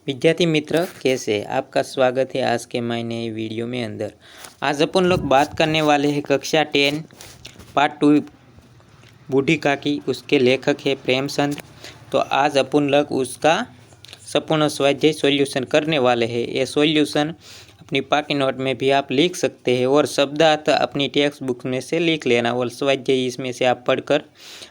विद्यार्थी मित्र कैसे हैं? आपका स्वागत है आज के माय नए वीडियो में अंदर। आज अपन लोग बात करने वाले हैं कक्षा 10 पार्ट 2 बूढ़ी काकी। उसके लेखक है प्रेमचंद। तो आज अपन लोग उसका संपूर्ण स्वाध्याय सॉल्यूशन करने वाले हैं। ये सॉल्यूशन अपनी पाकी नोट में भी आप लिख सकते हैं और शब्दार्थ अपनी टेक्स्ट बुक में से लिख लेना और स्वाध्याय इसमें से आप पढ़कर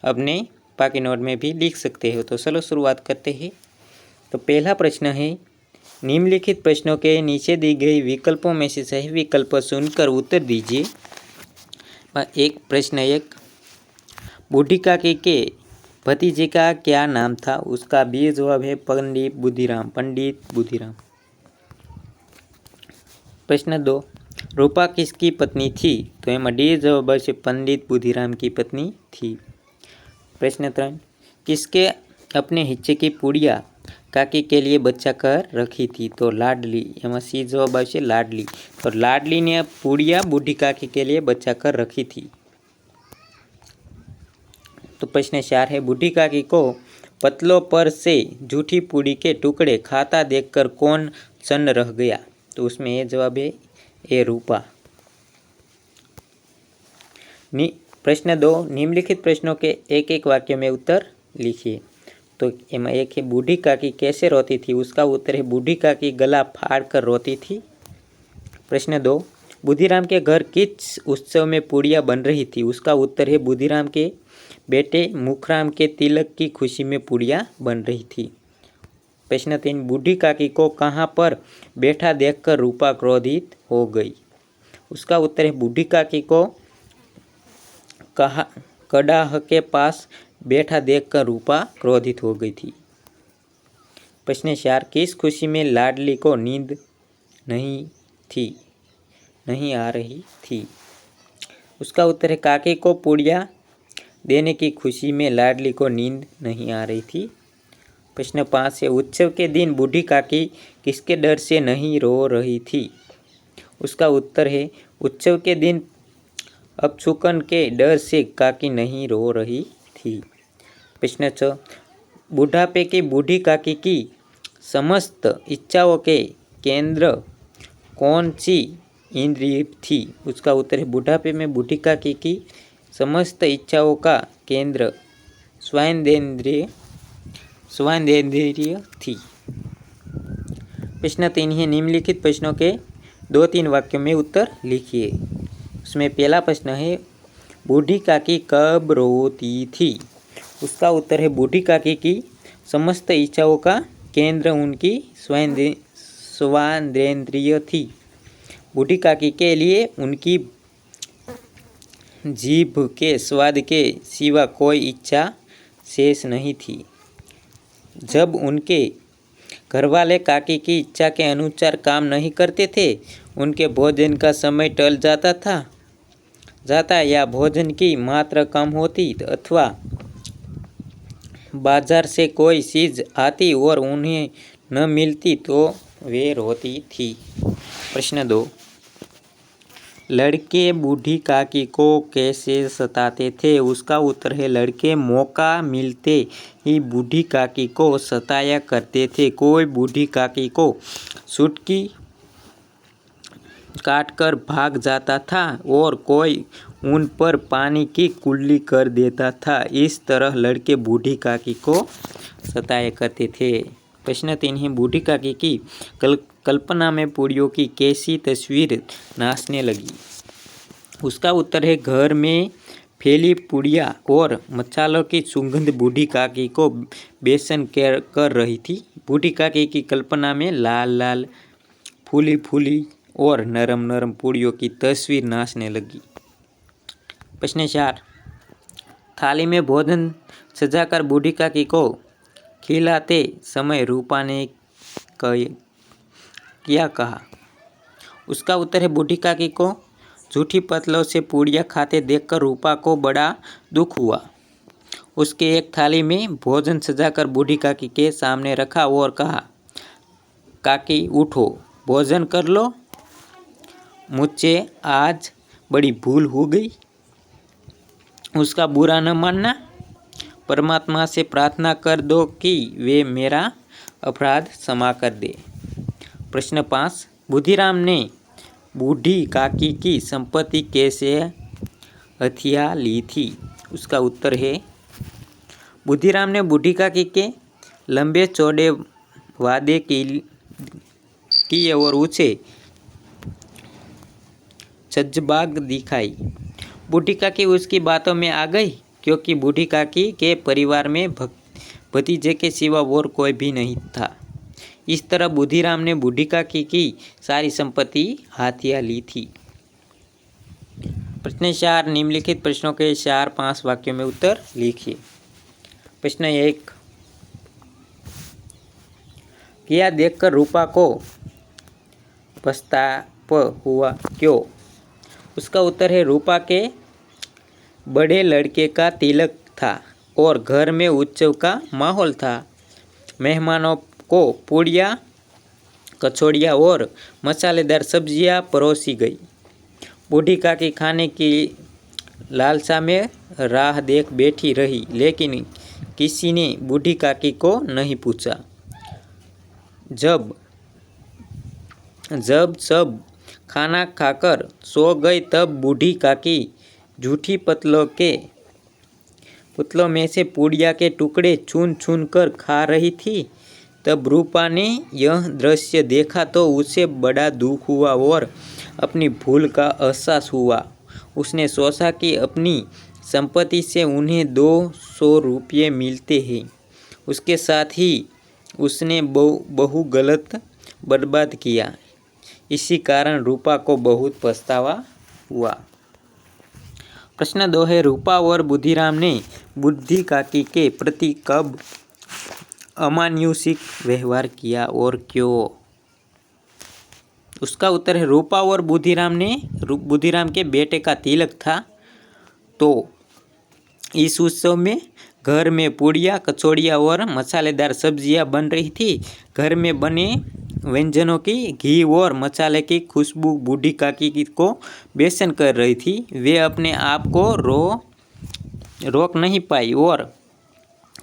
अपने पाकी नोट में भी लिख सकते हो। तो चलो शुरुआत करते हैं। तो पहला प्रश्न है, निम्नलिखित प्रश्नों के नीचे दी गई विकल्पों में से सही विकल्प चुनकर उत्तर दीजिए। एक प्रश्न एक, बूढ़ी काकी के भतीजे का क्या नाम था? उसका बी जवाब है पंडित बुद्धिराम। प्रश्न दो, रूपा किसकी पत्नी थी? तो एम डी जवाब है पंडित बुद्धिराम की पत्नी थी। प्रश्न 3, किसके अपने हिस्से की पुड़िया काकी के लिए बच्चा कर रखी थी? तो लाडली। एम सी जवाब है लाडली। तो लाडली ने पुड़िया बूढ़ी काकी के लिए बच्चा कर रखी थी। तो प्रश्न 4 है, बूढ़ी काकी को पतलों पर से झूठी पूड़ी के टुकड़े खाता देखकर कौन सन्न रह गया? तो उसमें ये जवाब है ए रूपा। प्रश्न 2, निम्नलिखित प्रश्नों के एक एक वाक्य में उत्तर लिखिए। तो एम एक है, बूढ़ी काकी कैसे रोती थी? उसका उत्तर है बूढ़ी काकी गला फाड़ कर रोती थी। प्रश्न 2, बुद्धिराम के घर किस उत्सव में पूड़ियाँ बन रही थी? उसका उत्तर है बुद्धिराम के बेटे मुखराम के तिलक की खुशी में पूड़ियाँ बन रही थी। प्रश्न 3, बूढ़ी काकी को कहाँ पर बैठा देखकर रूपा क्रोधित हो गई? उसका उत्तर है बूढ़ी काकी को कड़ाह के पास बैठा देखकर रूपा क्रोधित हो गई थी। प्रश्न 4, किस खुशी में लाडली को नींद नहीं आ रही थी? उसका उत्तर है काकी को पूड़िया देने की खुशी में लाडली को नींद नहीं आ रही थी। प्रश्न 5 है, उत्सव के दिन बूढ़ी काकी किसके डर से नहीं रो रही थी? उसका उत्तर है उत्सव के दिन अपशकुन के डर से काकी नहीं रो रही थी। प्रश्न 6, बुढ़ापे की बूढ़ी काकी की समस्त इच्छाओं के केंद्र कौन सी इंद्रिय थी? उसका उत्तर है बुढ़ापे में बूढ़ी काकी की समस्त इच्छाओं का केंद्र स्वादेंद्रिय थी। प्रश्न 3 है, निम्नलिखित प्रश्नों के 2-3 वाक्यों में उत्तर लिखिए। उसमें पहला प्रश्न है, बूढ़ी काकी कब रोती थी? उसका उत्तर है बूढ़ी काकी की समस्त इच्छाओं का केंद्र उनकी स्वादेंद्रिय थी। बूढ़ी काकी के लिए उनकी जीभ के स्वाद के सिवा कोई इच्छा शेष नहीं थी। जब उनके घरवाले काकी की इच्छा के अनुसार काम नहीं करते थे, उनके भोजन का समय टल जाता या भोजन की मात्रा कम होती अथवा बाजार से कोई चीज़ आती और उन्हें न मिलती तो वे रोती थी। प्रश्न 2, लड़के बूढ़ी काकी को कैसे सताते थे? उसका उत्तर है लड़के मौका मिलते ही बूढ़ी काकी को सताया करते थे। कोई बूढ़ी काकी को चुटकी काटकर भाग जाता था और कोई उन पर पानी की कुल्ली कर देता था। इस तरह लड़के बूढ़ी काकी को सताया करते थे। प्रश्न 3 है, बूढ़ी काकी की कल्पना में पूड़ियों की कैसी तस्वीर नाचने लगी? उसका उत्तर है घर में फैली पूड़ियाँ और मसालों की सुगंध बूढ़ी काकी को बेचैन कर रही थी। बूढ़ी काकी की कल्पना में लाल लाल फूली और नरम नरम पूड़ियों की तस्वीर नाचने लगी। प्रश्न 4, थाली में भोजन सजाकर बूढ़ी काकी को खिलाते समय रूपा ने क्या कहा? उसका उत्तर है बूढ़ी काकी को झूठी पतलों से पूड़ियाँ खाते देखकर रूपा को बड़ा दुख हुआ। उसके एक थाली में भोजन सजाकर बूढ़ी काकी के सामने रखा और कहा, काकी उठो, भोजन कर लो, मुझसे आज बड़ी भूल हो गई। उसका बुरा न मानना, परमात्मा से प्रार्थना कर दो कि वे मेरा अपराध क्षमा कर दे। प्रश्न 5, बुद्धिराम ने बूढ़ी काकी की संपत्ति कैसे हथिया ली थी? उसका उत्तर है, बुद्धिराम ने बूढ़ी काकी के लंबे चौड़े वादे किए और उसे छज्जबाग दिखाई। बूढ़ी काकी उसकी बातों में आ गई, क्योंकि बूढ़ी काकी के परिवार में भतीजे के सिवा और कोई भी नहीं था। इस तरह बुद्धिराम ने बूढ़ी काकी की सारी संपत्ति हथिया ली थी। प्रश्न 4, निम्नलिखित प्रश्नों के 4-5 वाक्यों में उत्तर लिखिए। प्रश्न 1, किया देखकर रूपा को पछताप हुआ, क्यों? उसका उत्तर है, रूपा के बड़े लड़के का तिलक था और घर में उत्सव का माहौल था। मेहमानों को पूड़ियाँ, कचौड़ियाँ और मसालेदार सब्जियाँ परोसी गई। बूढ़ी काकी खाने की लालसा में राह देख बैठी रही, लेकिन किसी ने बूढ़ी काकी को नहीं पूछा। जब सब खाना खाकर सो गई, तब बूढ़ी काकी जूठी पतलों में से पूड़िया के टुकड़े चुन कर खा रही थी। तब रूपा ने यह दृश्य देखा तो उसे बड़ा दुख हुआ और अपनी भूल का एहसास हुआ। उसने सोचा कि अपनी संपत्ति से उन्हें 200 रुपये मिलते हैं। उसके साथ ही उसने बहु गलत बर्बाद किया। इसी कारण रूपा को बहुत पछतावा हुआ। प्रश्न 2 है, रूपा और बुद्धिराम ने बूढ़ी काकी के प्रति कब अमानुषिक व्यवहार किया और क्यों? उसका उत्तर है, रूपा और बुद्धिराम के बेटे का तिलक था, तो इस उत्सव में घर में पूड़ियाँ, कचौड़ियाँ और मसालेदार सब्जियाँ बन रही थी। घर में बने व्यंजनों की घी और मसाले की खुशबू बूढ़ी काकी को बेचैन कर रही थी। वे अपने आप को रोक नहीं पाई और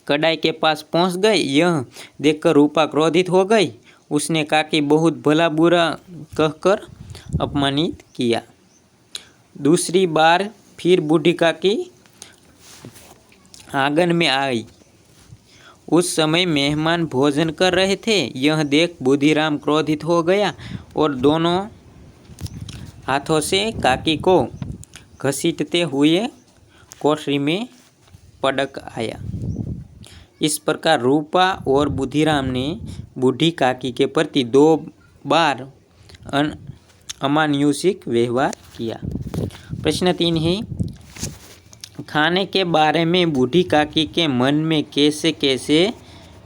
कढ़ाई के पास पहुंच गई। यह देखकर रूपा क्रोधित हो गई। उसने काकी बहुत भला बुरा कहकर अपमानित किया। दूसरी बार फिर बूढ़ी काकी आंगन में आई। उस समय मेहमान भोजन कर रहे थे। यह देख बुद्धिराम क्रोधित हो गया और दोनों हाथों से काकी को घसीटते हुए कोठरी में पटक आया। इस प्रकार रूपा और बुद्धिराम ने बूढ़ी काकी के प्रति 2 बार अमानुषिक व्यवहार किया। प्रश्न 3 है, खाने के बारे में बूढ़ी काकी के मन में कैसे कैसे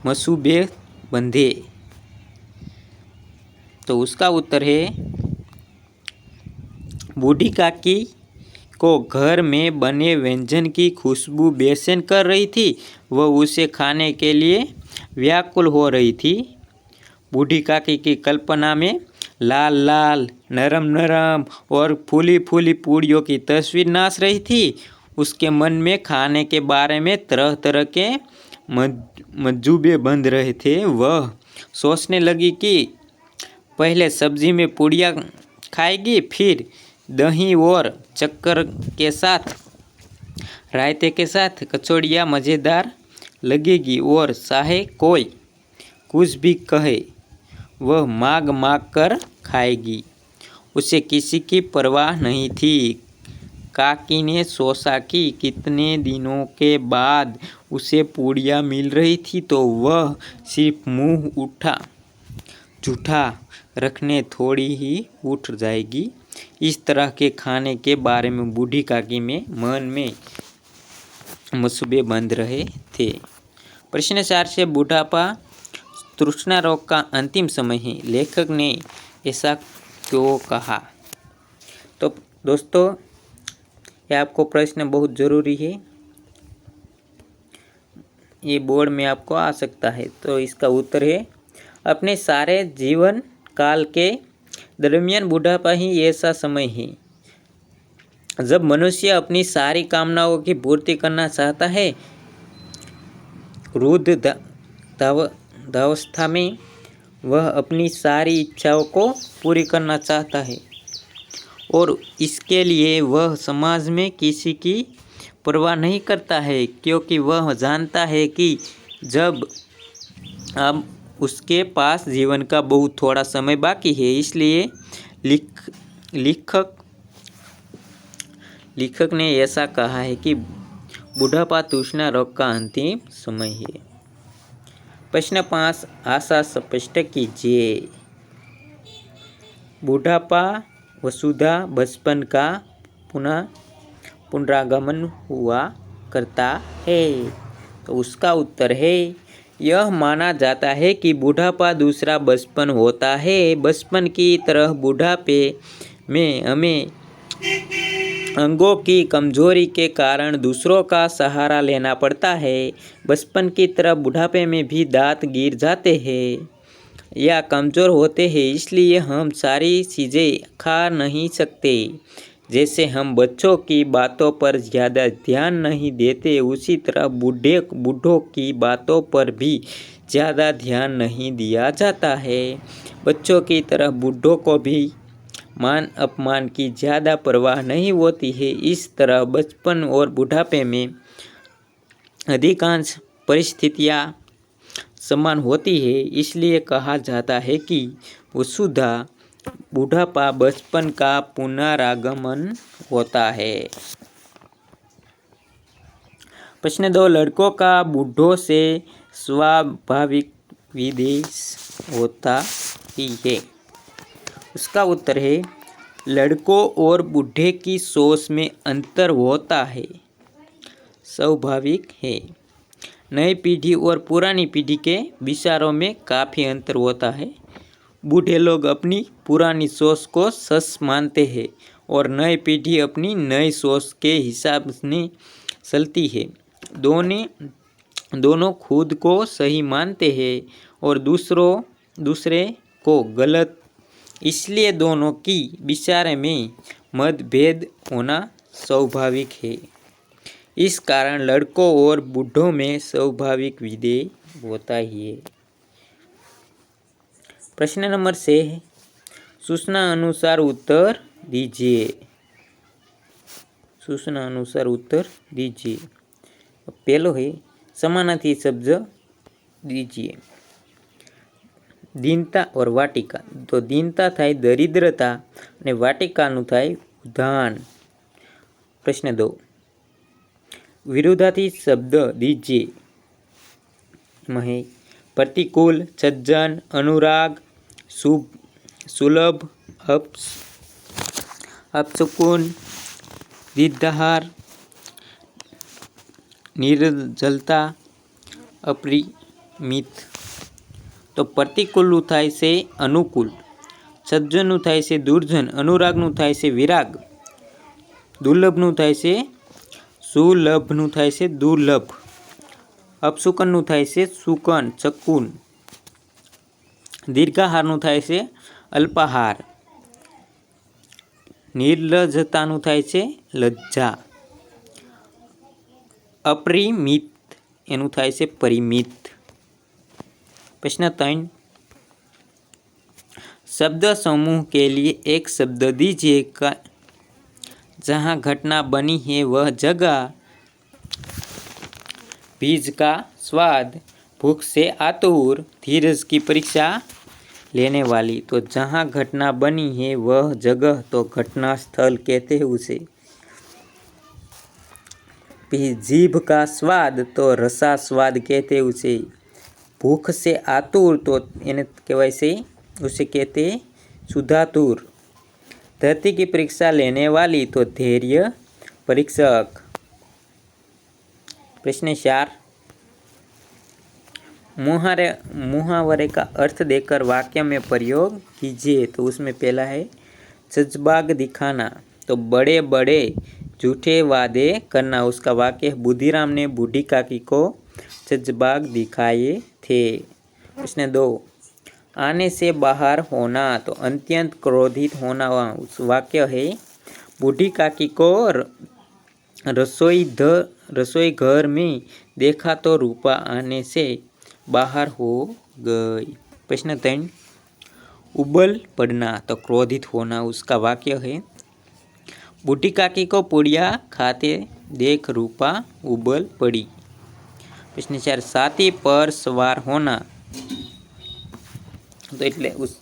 मंसूबे बंधे? तो उसका उत्तर है, बूढ़ी काकी को घर में बने व्यंजन की खुशबू बेचैन कर रही थी। वह उसे खाने के लिए व्याकुल हो रही थी। बूढ़ी काकी की कल्पना में लाल लाल, नरम नरम और फूली फूली पूड़ियों की तस्वीर नाच रही थी। उसके मन में खाने के बारे में तरह तरह के मंसूबे बंध रहे थे। वह सोचने लगी कि पहले सब्जी में पूड़ियाँ खाएगी, फिर दही और चक्कर के साथ, रायते के साथ कचौड़ियाँ मज़ेदार लगेगी और चाहे कोई कुछ भी कहे वह मांग कर खाएगी। उसे किसी की परवाह नहीं थी। काकी ने सोचा कि कितने दिनों के बाद उसे पूड़ियाँ मिल रही थी, तो वह सिर्फ मुंह झूठा रखने थोड़ी ही उठ जाएगी। इस तरह के खाने के बारे में बूढ़ी काकी में मन में मंसूबे बंध रहे थे। प्रश्न 4 से, बुढ़ापा तृष्णा रोग का अंतिम समय है, लेखक ने ऐसा क्यों कहा? तो दोस्तों, यह आपको प्रश्न बहुत ज़रूरी है, ये बोर्ड में आपको आ सकता है। तो इसका उत्तर है, अपने सारे जीवन काल के दरमियान बुढ़ापा ही ऐसा समय है जब मनुष्य अपनी सारी कामनाओं की पूर्ति करना चाहता है। वृद्धावस्था में वह अपनी सारी इच्छाओं को पूरी करना चाहता है और इसके लिए वह समाज में किसी की परवाह नहीं करता है, क्योंकि वह जानता है कि जब अब उसके पास जीवन का बहुत थोड़ा समय बाकी है। इसलिए लेखक ने ऐसा कहा है कि बुढ़ापा तृष्णा रोग का अंतिम समय है। प्रश्न 5, आशा स्पष्ट कीजिए। बुढ़ापा वसुधा बचपन का पुनरागमन हुआ करता है। तो उसका उत्तर है, यह माना जाता है कि बुढ़ापा दूसरा बचपन होता है। बचपन की तरह बुढ़ापे में हमें अंगों की कमजोरी के कारण दूसरों का सहारा लेना पड़ता है। बचपन की तरह बुढ़ापे में भी दांत गिर जाते हैं या कमज़ोर होते हैं, इसलिए हम सारी चीज़ें खा नहीं सकते। जैसे हम बच्चों की बातों पर ज़्यादा ध्यान नहीं देते, उसी तरह बूढ़ों की बातों पर भी ज़्यादा ध्यान नहीं दिया जाता है। बच्चों की तरह बूढ़ों को भी मान अपमान की ज़्यादा परवाह नहीं होती है। इस तरह बचपन और बुढ़ापे में अधिकांश परिस्थितियाँ समान होती है। इसलिए कहा जाता है कि वसुधा बुढ़ापा बचपन का पुनरागमन होता है। प्रश्न 2, लड़कों का बूढ़ों से स्वाभाविक विदेश होता ही है। उसका उत्तर है, लड़कों और बूढ़े की सोच में अंतर होता है, स्वाभाविक है। नई पीढ़ी और पुरानी पीढ़ी के विचारों में काफ़ी अंतर होता है। बूढ़े लोग अपनी पुरानी सोच को सच मानते हैं और नई पीढ़ी अपनी नई सोच के हिसाब से चलती है। दोनों खुद को सही मानते हैं और दूसरे को गलत, इसलिए दोनों की विचार में मतभेद होना स्वाभाविक है। इस कारण लड़कों और बूढ़ों में स्वाभाविक विभेद होता ही है। प्रश्न नंबर 6, सूचना अनुसार उत्तर दीजिए। सूचना अनुसार उत्तर दीजिए। पहलो है, समानार्थी शब्द दीजिए। दीनता और वाटिका। तो दीनता थाय दरिद्रता અને વાટિકાનું થાય ઉદાન। प्रश्न 2, विरोधार्थी शब्द दीजिए। महे प्रतिकूल, सज्जन, अनुराग, सुलभ, अपशकुन, दिग्धार, निर्जलता, अपरिमित। तो प्रतिकूल थाय से अनुकूल, सज्जन थाय से दुर्जन, अनुराग थाय से विराग, दुर्लभ थाय से सुलभ थाय से दुर्लभ, अपशुकन थाय से सुकन चकुन, दीर्घाहार थाय से अल्पाहार, निर्लजता थाय से लज्जा, अपरिमित एनु थाय से परिमित। प्रश्न 3, शब्द समूह के लिए एक शब्द दीजिए। जहाँ घटना बनी है वह जगह, बीज का स्वाद, भूख से आतुर, धीरज की परीक्षा लेने वाली। तो जहाँ घटना बनी है वह जगह, तो घटना स्थल कहते हैं उसे। जीभ का स्वाद, तो रसा स्वाद कहते हैं उसे। भूख से आतुर, तो इन्हें कहवाय से उसे कहते सुधातुर। धरती की परीक्षा लेने वाली, तो धैर्य परीक्षक। प्रश्न 4, मुहावरे का अर्थ देकर वाक्य में प्रयोग कीजिए। तो उसमें पहला है जज्बाग दिखाना। तो बड़े बड़े झूठे वादे करना। उसका वाक्य, बुद्धिराम ने बूढ़ी काकी को जज्बाग दिखाए थे। प्रश्न 2, आने से बाहर होना। तो अत्यंत क्रोधित होना। उस वाक्य है, बूढ़ी काकी को रसोई घर में देखा तो रूपा आने से बाहर हो गई। प्रश्न 3, उबल पड़ना तो क्रोधित होना, उसका वाक्य है बूढ़ी काकी को पुड़िया खाते देख रूपा उबल पड़ी। प्रश्न 4, साथी पर सवार होना तो એટલે उस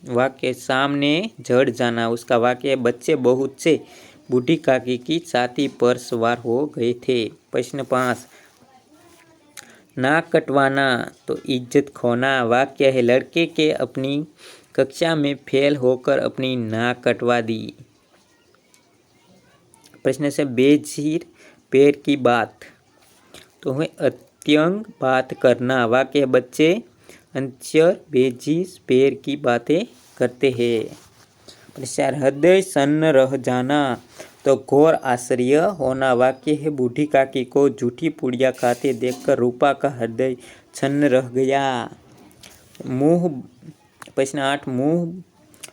वाक्य सामने झड़ जाना, उसका वाक्य बच्चे बहुत से बूढ़ी काकी की छाती पर सवार हो गए थे। प्रश्न 5, नाक कटवाना तो इज्जत खोना, वाक्य है लड़के के अपनी कक्षा में फेल होकर अपनी नाक कटवा दी। प्रश्न से बेजीर पैर की बात तो है अत्यंग बात करना, वाक्य बच्चे अंचर बेजीज पैर की बातें करते हैं। प्रश्न हृदय सन्न रह जाना तो घोर आश्चर्य होना, वाक्य है बूढ़ी काकी को झूठी पुड़िया खाते देखकर रूपा का हृदय छन्न रह गया। प्रश्न 8, मुंह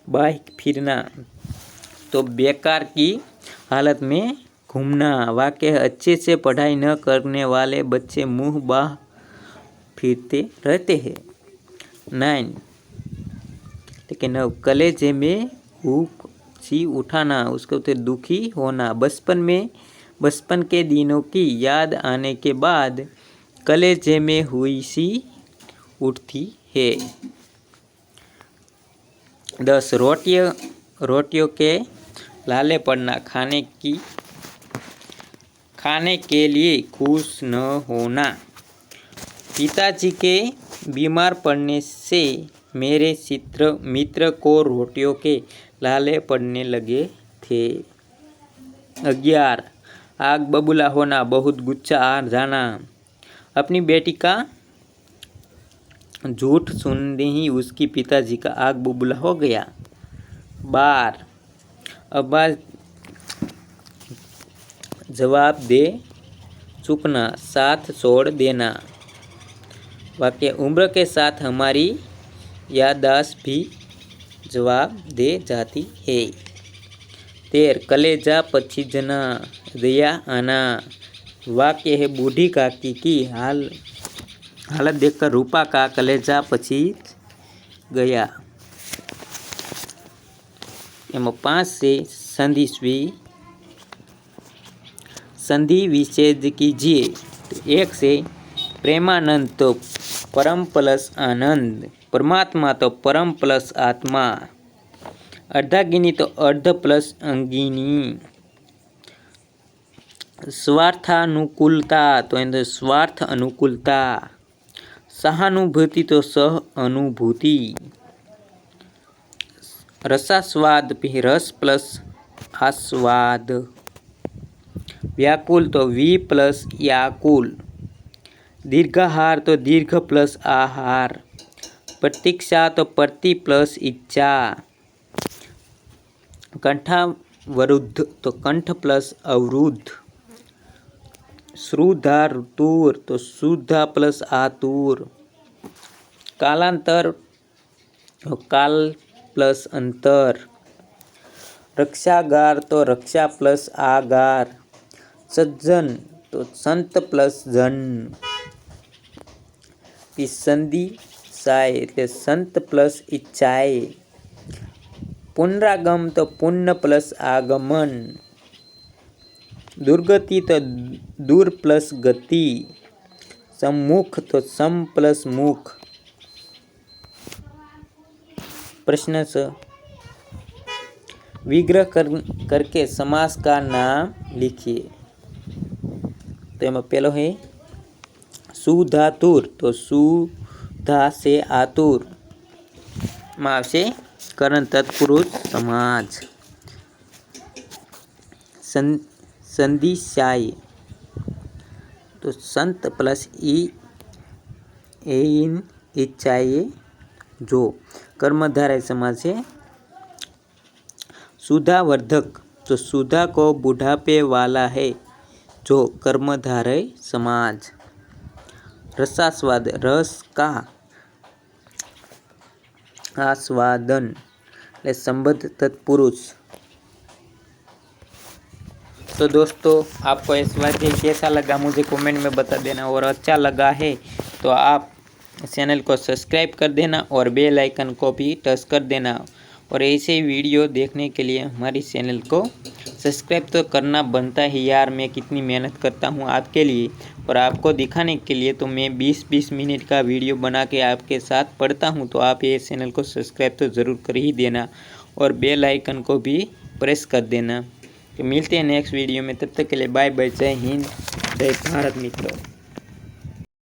बाह फिरना तो बेकार की हालत में घूमना, वाक्य है अच्छे से पढ़ाई न करने वाले बच्चे मुंह बाह फिरते रहते हैं। 9, लेकिन 9, कलेजे में भूख सी उठाना, उसके उत्तर दुखी होना, बचपन के दिनों की याद आने के बाद कलेजे में हुई सी उठती है। 10, रोटियों के लाले पड़ना, खाने के लिए खुश न होना, पिताजी के बीमार पड़ने से मेरे मित्र को रोटियों के लाले पड़ने लगे थे। 11, आग बबूला होना, बहुत गुस्सा आ जाना, अपनी बेटी का झूठ सुनते ही उसकी पिताजी का आग बबूला हो गया। 12, आवाज जवाब दे चुकना, साथ छोड़ देना, वाक्य उम्र के साथ हमारी याददाश्त भी जवाब दे जाती है। 13, कलेजा पची जना दया आना, वाक्य है बूढ़ी काकी की हालत देखकर रूपा का कलेजा पची गया। 5 से संधि विच्छेद कीजिए। 1 से प्रेमानंद तो परम प्लस आनंद, परमात्मा तो परम प्लस आत्मा, अर्धांगिनी तो अर्ध प्लस अंगिनी, स्वार्थानुकूलता तो स्वार्थ अनुकूलता, सहानुभूति तो सह अनुभूति, रसास्वाद रस प्लस आस्वाद, व्याकुल तो वी प्लस याकुल, दीर्घाहार तो दीर्घ प्लस आहार, प्रतीक्षा तो प्रति प्लस इच्छा, कंठावरुद्ध तो कंठ प्लस अवरुद्ध, श्रुधातुर तो शुद्धा प्लस आतुर, कालांतर तो काल प्लस अंतर, रक्षागार तो रक्षा प्लस आगार, सज्जन तो संत प्लस जन, संधि साय એટલે संत प्लस इच्छाए, पुनरागम तो पुण्य प्लस आगमन, दुर्गति तो दूर प्लस गति, सम्मुख तो सम प्लस मुख। प्रश्न 6, विग्रह करके समास का नाम लिखिए। तो एम पहलो है सुधातुर तो सुधा से आतुर में आवशे करण तत्पुरुष समाज। संधिशाय तो संत प्लस इन इच्छाए जो कर्मधारय समाज है। सुधावर्धक तो सुधा को बुढ़ापे वाला है जो कर्मधारय समाज। रसास्वाद रस का आस्वादन संबद्ध तत्पुरुष। तो दोस्तों आपको इस स्वाध्याय कैसा लगा मुझे कमेंट में बता देना, और अच्छा लगा है तो आप चैनल को सब्सक्राइब कर देना और बेल आइकन को भी टच कर देना। और ऐसे ही वीडियो देखने के लिए हमारी चैनल को सब्सक्राइब तो करना बनता ही यार। मैं कितनी मेहनत करता हूँ आपके लिए और आपको दिखाने के लिए। तो मैं 20-20 मिनट का वीडियो बना के आपके साथ पढ़ता हूँ। तो आप ये चैनल को सब्सक्राइब तो ज़रूर कर ही देना और बेल आइकन को भी प्रेस कर देना। तो मिलते हैं नेक्स्ट वीडियो में, तब तक के लिए बाय बाय। जय हिंद, जय भारत मित्रों।